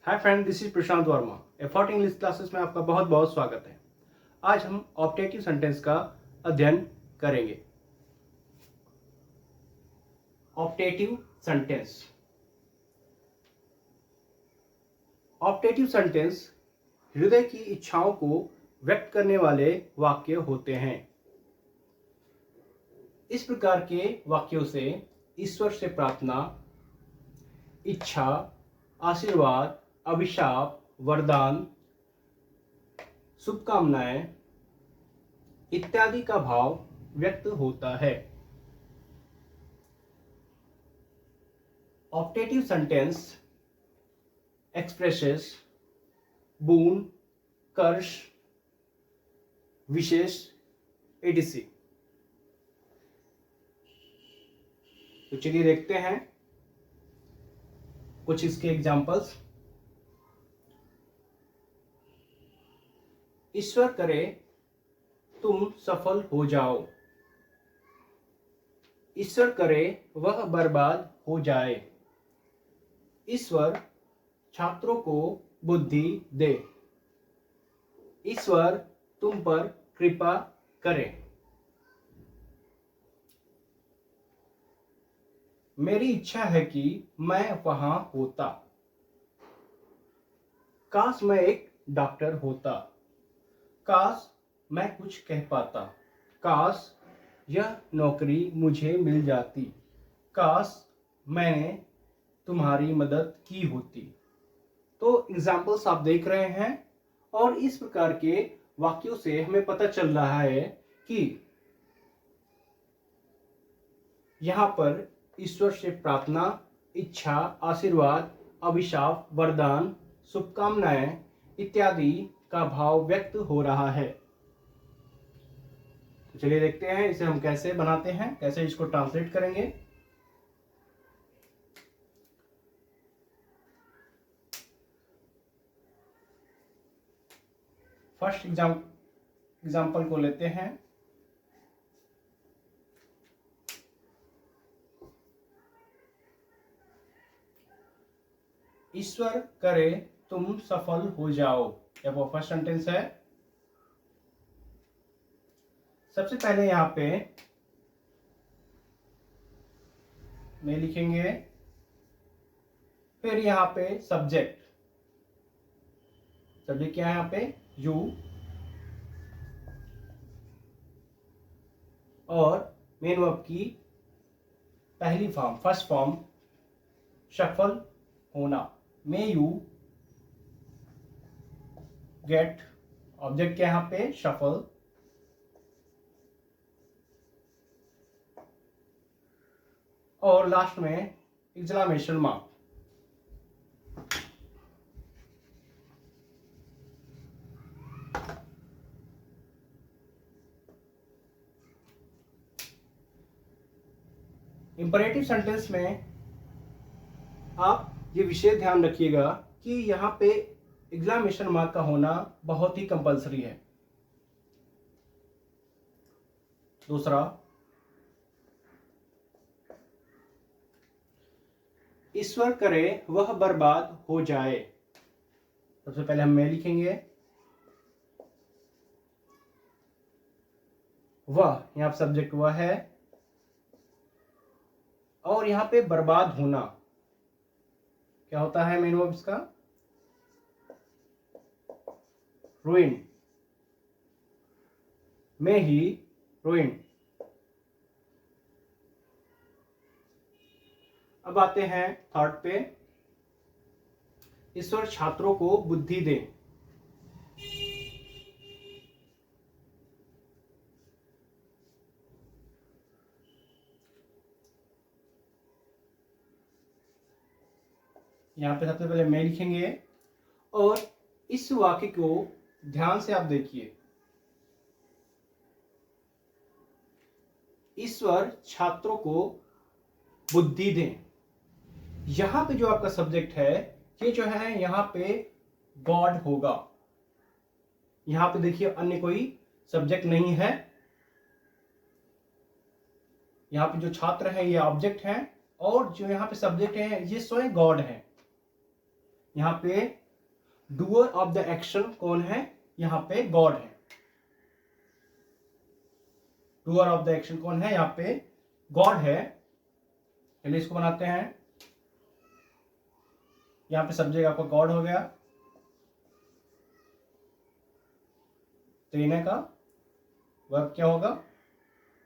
Hi friend, this is Prashant Verma. Effort English classes में आपका बहुत बहुत स्वागत है। आज हम ऑप्टेटिव सेंटेंस का अध्ययन करेंगे। Optative sentence. ऑप्टेटिव सेंटेंस हृदय की इच्छाओं को व्यक्त करने वाले वाक्य होते हैं। इस प्रकार के वाक्यों से ईश्वर से प्रार्थना, इच्छा, आशीर्वाद, अभिशाप, वरदान, शुभकामनाएं इत्यादि का भाव व्यक्त होता है। ऑप्टेटिव सेंटेंस एक्सप्रेसेस boon, कर्ष, विशेष, एडीसी। तो चलिए देखते हैं कुछ इसके एग्जाम्पल्स। ईश्वर करे तुम सफल हो जाओ। ईश्वर करे वह बर्बाद हो जाए। ईश्वर छात्रों को बुद्धि दे। ईश्वर तुम पर कृपा करे। मेरी इच्छा है कि मैं वहां होता। काश मैं एक डॉक्टर होता। काश मैं कुछ कह पाता। काश यह नौकरी मुझे मिल जाती। काश मैंने तुम्हारी मदद की होती। तो एग्जाम्पल्स आप देख रहे हैं और इस प्रकार के वाक्यों से हमें पता चल रहा है कि यहाँ पर ईश्वर से प्रार्थना, इच्छा, आशीर्वाद, अभिशाप, वरदान, शुभकामनाएं इत्यादि का भाव व्यक्त हो रहा है। तो चलिए देखते हैं इसे हम कैसे बनाते हैं, कैसे इसको ट्रांसलेट करेंगे। फर्स्ट एग्जाम्पल को लेते हैं। ईश्वर करे तुम सफल हो जाओ। यह वो फर्स्ट सेंटेंस है। सबसे पहले यहां पे में लिखेंगे, फिर यहां पे सब्जेक्ट। सब्जेक्ट क्या है यहां पे? यू। और मेन वर्ब की पहली फॉर्म, फर्स्ट फॉर्म, सफल होना। May you get. ऑब्जेक्ट क्या है यहां पे? सफल। और लास्ट में एक्सक्लेमेशन मार्क। इंपरेटिव सेंटेंस में आप ये विशेष ध्यान रखिएगा कि यहाँ पे एक्सक्लेमेशन मार्क का होना बहुत ही कंपलसरी है। दूसरा, ईश्वर करे वह बर्बाद हो जाए। सबसे पहले हम में लिखेंगे, वह, यहाँ पे सब्जेक्ट वह है और यहाँ पे बर्बाद होना क्या होता है? मेन वर्ब इसका रुइन। में ही रुइन। अब आते हैं थर्ड पे, ईश्वर छात्रों को बुद्धि दे। यहां पे सबसे पहले मैं लिखेंगे और इस वाक्य को ध्यान से आप देखिए। ईश्वर छात्रों को बुद्धि दें। यहां पे जो आपका सब्जेक्ट है, ये जो है यहां पे गॉड होगा। यहां पे देखिए अन्य कोई सब्जेक्ट नहीं है। यहां पे जो छात्र है ये ऑब्जेक्ट है और जो यहां पे सब्जेक्ट है ये स्वयं गॉड है। यहाँ पे डूअर ऑफ द एक्शन कौन है? यहाँ पे गॉड है। डूअर ऑफ द एक्शन कौन है? यहाँ पे गॉड है। चलिए इसको बनाते हैं। यहाँ पे सब्जेक्ट आपका गॉड हो गया, देने का वर्ब क्या होगा?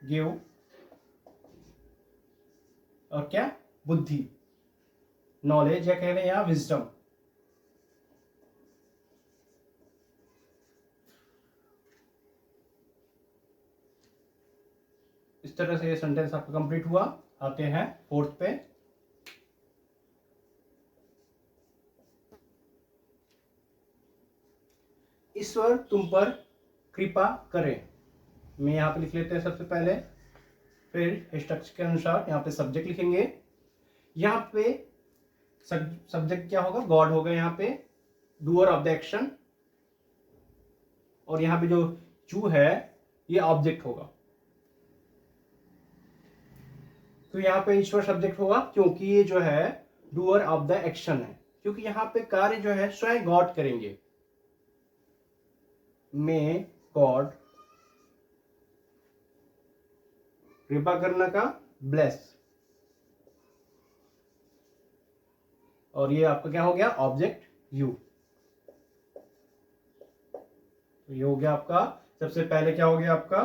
गिव, और क्या? बुद्धि, नॉलेज, या कह रहे हैं यहाँ विजडम। इस तरह से ये सेंटेंस आपका कंप्लीट हुआ। आते हैं फोर्थ पे। ईश्वर तुम पर कृपा करें। मैं यहाँ पे लिख लेते हैं सबसे पहले, फिर स्ट्रक्चर के अनुसार यहाँ पे सब्जेक्ट लिखेंगे। यहाँ पे सब्जेक्ट क्या होगा? गॉड होगा यहाँ पे, डूअर ऑफ द एक्शन, और यहाँ पे जो चू है ये ऑब्जेक्ट होगा। तो यहाँ पे ईश्वर सब्जेक्ट होगा क्योंकि ये जो है डूअर ऑफ द एक्शन है, क्योंकि यहाँ पे कार्य जो है स्वयं गॉड करेंगे। मे गॉड, कृपा करना का ब्लेस, और ये आपका क्या हो गया? Object you. तो ये हो गया आपका, सबसे पहले क्या हो गया आपका?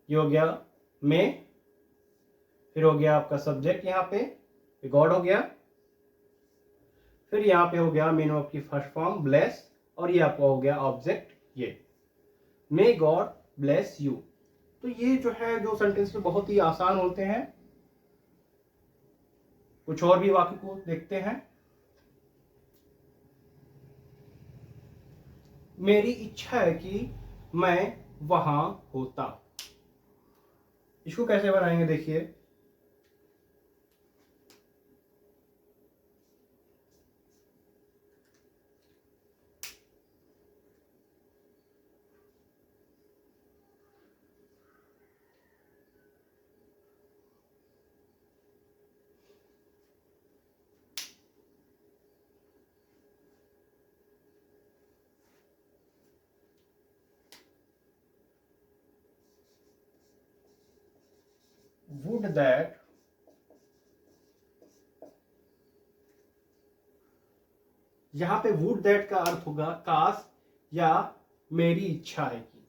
ये हो गया मे, फिर हो गया आपका सब्जेक्ट यहाँ पे गॉड हो गया, फिर यहाँ पे हो गया मेन वर्ब की फर्स्ट फॉर्म ब्लेस, और ये आपका हो गया ऑब्जेक्ट ये, मे गॉड ब्लेस यू। तो ये जो है जो सेंटेंस में बहुत ही आसान होते हैं। कुछ और भी वाक्य को देखते हैं। मेरी इच्छा है कि मैं वहां होता। इसको कैसे बनाएंगे देखिए। वुड दैट, यहां पे वुड दैट का अर्थ होगा काश या मेरी इच्छा है कि।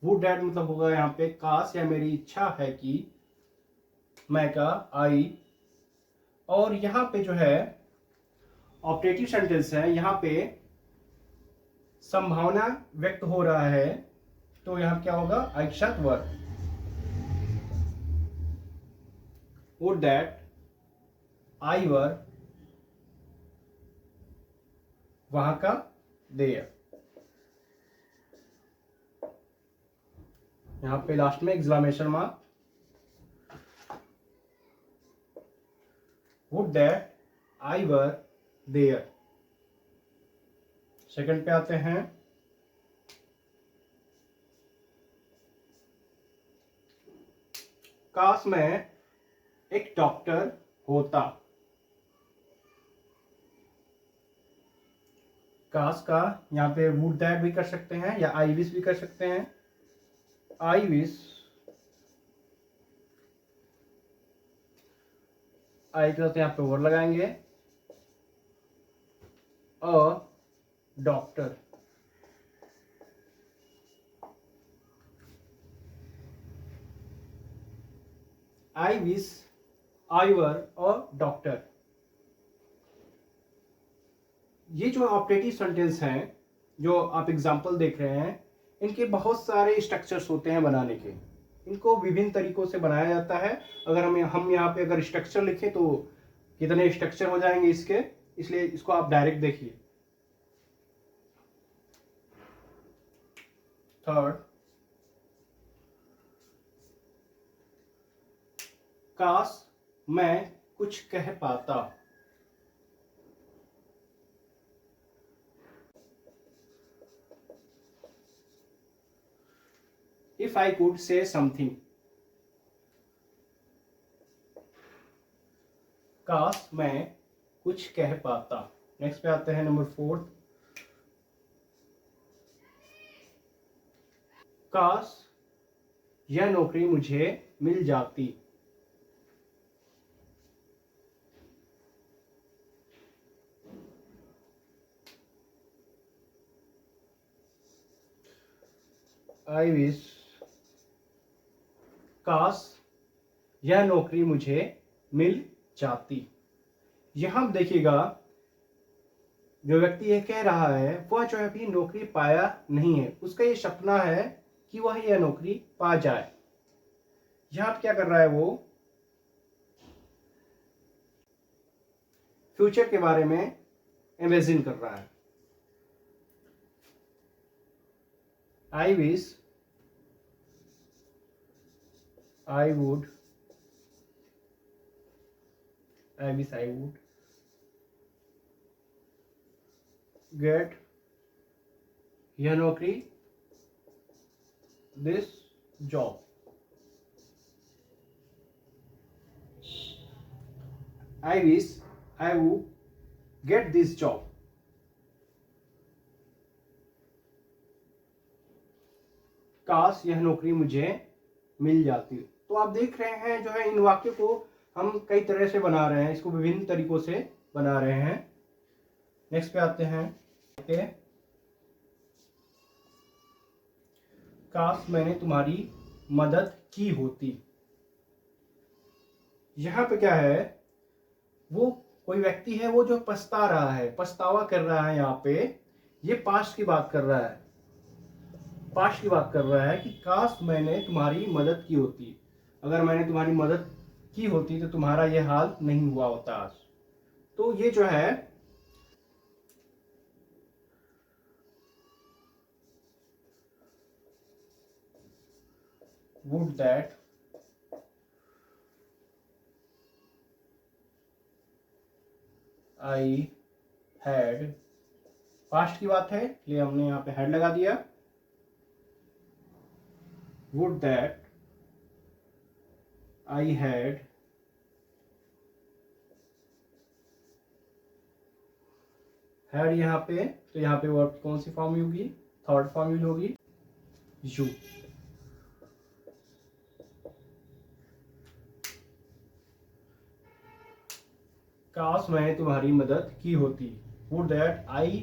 वुड दैट मतलब होगा यहाँ पे काश या मेरी इच्छा है कि, मैं का आई, और यहाँ पे जो है ऑपरेटिव सेंटेंस है, यहाँ पे संभावना व्यक्त हो रहा है, तो यहाँ क्या होगा? ऐच्छिक verb. Would that I were, वहां का देयर। यहां पे लास्ट में exclamation mark. Would that I were there. Second पे आते हैं। काश मैं एक डॉक्टर होता। काश का यहाँ पे वुड दैट भी कर सकते हैं या आई विश भी कर सकते हैं। आई विश, आई के साथ यहाँ पे वर लगाएंगे, a doctor. I wish I were a doctor. ये जो ऑपरेटिव सेंटेंस हैं, जो आप एग्जाम्पल देख रहे हैं, इनके बहुत सारे स्ट्रक्चर्स होते हैं बनाने के। इनको विभिन्न तरीकों से बनाया जाता है। अगर हम यहाँ पे अगर स्ट्रक्चर लिखें तो कितने स्ट्रक्चर हो जाएंगे इसके, इसलिए इसको आप डायरेक्ट देखिए। थर्ड, काश मैं कुछ कह पाता। If I could say something. काश मैं कुछ कह पाता। नेक्स्ट पे आते हैं नंबर 4। काश यह नौकरी मुझे मिल जाती। आई विश, काश यह नौकरी मुझे मिल जाती। यहां देखिएगा, जो व्यक्ति ये कह रहा है वह जो है अभी नौकरी पाया नहीं है, उसका ये सपना है कि वह यह नौकरी पा जाए। यहां क्या कर रहा है, वो फ्यूचर के बारे में इमेजिन कर रहा है। I wish I would get यह नौकरी, this job. I wish I would get this job. काश यह नौकरी मुझे मिल जाती। तो आप देख रहे हैं जो है इन वाक्य को हम कई तरह से बना रहे हैं, इसको विभिन्न तरीकों से बना रहे हैं। नेक्स्ट पे आते हैं। काश मैंने तुम्हारी मदद की होती। यहां पे क्या है, वो कोई व्यक्ति है वो जो पछता रहा है, पछतावा कर रहा है। यहाँ पे ये पास्ट की बात कर रहा है, पास्ट की बात कर रहा है कि काश मैंने तुम्हारी मदद की होती। अगर मैंने तुम्हारी मदद की होती तो तुम्हारा ये हाल नहीं हुआ होता आज। तो ये जो है would that I had, past की बात है इसलिए हमने यहाँ पे हैड लगा दिया। वुड दैट आई हैड यहाँ पे, तो यहाँ पे वर्ब कौन सी फॉर्म होगी, थर्ड फॉर्म यूज होगी, यू। काश मैंने तुम्हारी मदद की होती। Would that I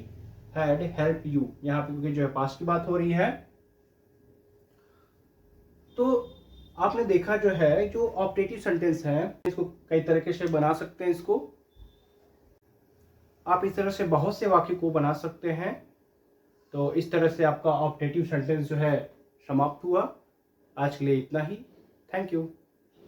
had help you, यहाँ पे क्योंकि जो है पास्ट की बात हो रही है। तो आपने देखा जो है जो ऑप्टेटिव सेंटेंस है, इसको कई तरीके से बना सकते हैं। इसको आप इस तरह से बहुत से वाक्य को बना सकते हैं। तो इस तरह से आपका ऑप्टेटिव सेंटेंस जो है समाप्त हुआ। आज के लिए इतना ही। Thank you.